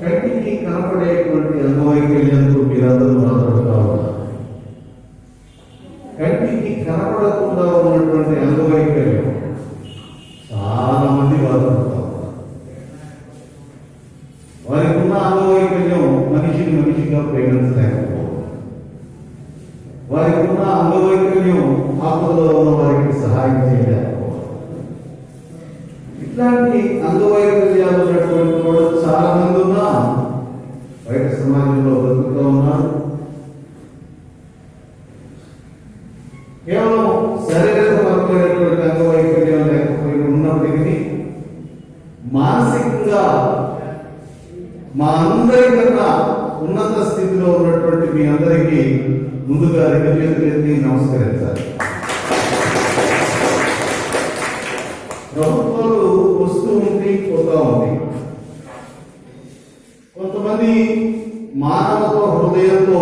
కంటికి కనపడేటువంటి అంగవైకల్యంతో మీరందరూ బాధపడుతూ ఉన్నారు. కంటికి కనపడకుండా ఉన్నటువంటి అంగవైకల్యం చాలా మంది బాధపడుతూ ఉన్నారు. వారికి ఉన్న అంగవైకల్యం మనిషిగా ప్రేమించలేకపోవడం, వారికి ఉన్న అంగవైకల్యం ఆపదలో ఉన్న వారికి సహాయం చేయలేకపోవడం, ఇట్లాంటి అంగవైకల్యాలు ఉన్నటువంటి వాడు చాలా మంది ఉన్నా బయట సమాజంలో బతుకుతూ ఉన్నారు. కేవలం శారీరకమైనటువంటి అంగవైకల్యం లేకపోయి ఉన్నప్పటికీ మానసికంగా మా అందరికన్నా ఉన్నత స్థితిలో ఉన్నటువంటి మీ అందరికీ ముందుగా రెండు చేతులెత్తి నమస్కరించాలి. ప్రభుత్వాలు వస్తూ ఉంది, పోతా ఉంది. కొంతమంది మానవత్వ హృదయంతో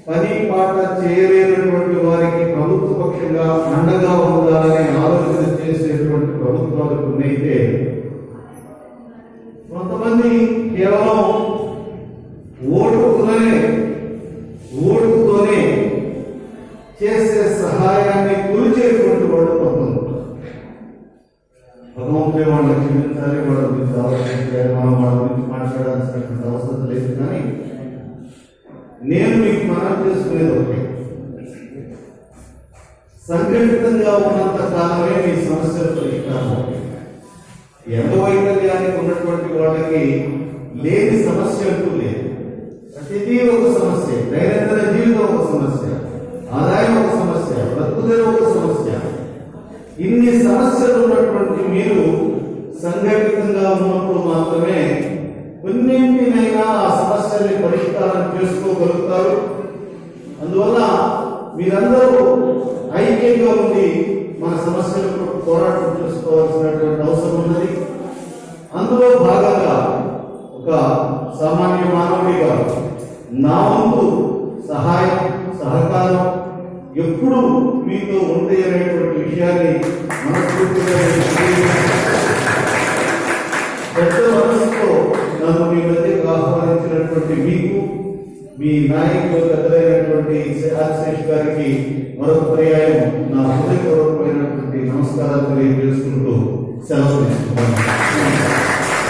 పని పాట చేయలేనటువంటి వారికి ప్రభుత్వ పక్షంగా అండగా ఉండాలని ఆలోచన చేసేటువంటి ప్రభుత్వాలు కొన్నైతే, కొంతమంది కేవలం ఓటుతోనే చేసే సహాయాన్ని కొలిచేటువంటి వాళ్ళు కొంతమంది. భగవంతుడే వాళ్ళని క్షమించాలి, వాళ్ళ గురించి ఆలోచించాలి, మనం వాళ్ళ గురించి మాట్లాడాల్సినటువంటి అవసరం లేదు. కానీ నేను మీకు మనం చేసుకునేది ఒకటి, సంఘటితంగా ఉన్నంత కాలమే మీ సమస్యల పరిష్కారం అవుతాయి. అంగవైకల్యానికి ఉన్నటువంటి వాళ్ళకి లేని సమస్య అంటూ లేదు. ప్రతిదీ ఒక సమస్య, దైనందిన జీవితం ఒక సమస్య, ఆదాయం ఒక సమస్య, బతుకుదల ఒక సమస్య. ఇన్ని సమస్యలు ఉన్నటువంటి మీరు సంఘటితంగా ఉన్నప్పుడు మాత్రమే కొన్నింటినైనా ఆ సమస్యల్ని పరిష్కారం చేసుకోగలుగుతారు. అందువల్ల మీరందరూ ఐక్యంగా ఉండి మన సమస్యలకు పోరాటం చేసుకోవాల్సినటువంటి అవసరం ఉన్నది. అందులో భాగంగా ఒక సామాన్య మానవుడిగా నా వంతు సహాయం సహకారం ఎప్పుడు మీతో ఉంది అనేటువంటి విషయాన్ని మనస్ఫూర్తిగా పెద్ద మనసుతో నన్ను మీ మధ్యకు ఆహ్వానించినటువంటి మీకు, మీ నాయకులు పెద్దలైనటువంటి శ్రేష్ గారికి మరొక పర్యాయం నా హృదయపూర్వకమైనటువంటి నమస్కారాలు తెలియజేసుకుంటూ సెలవు తీసుకుంటాను.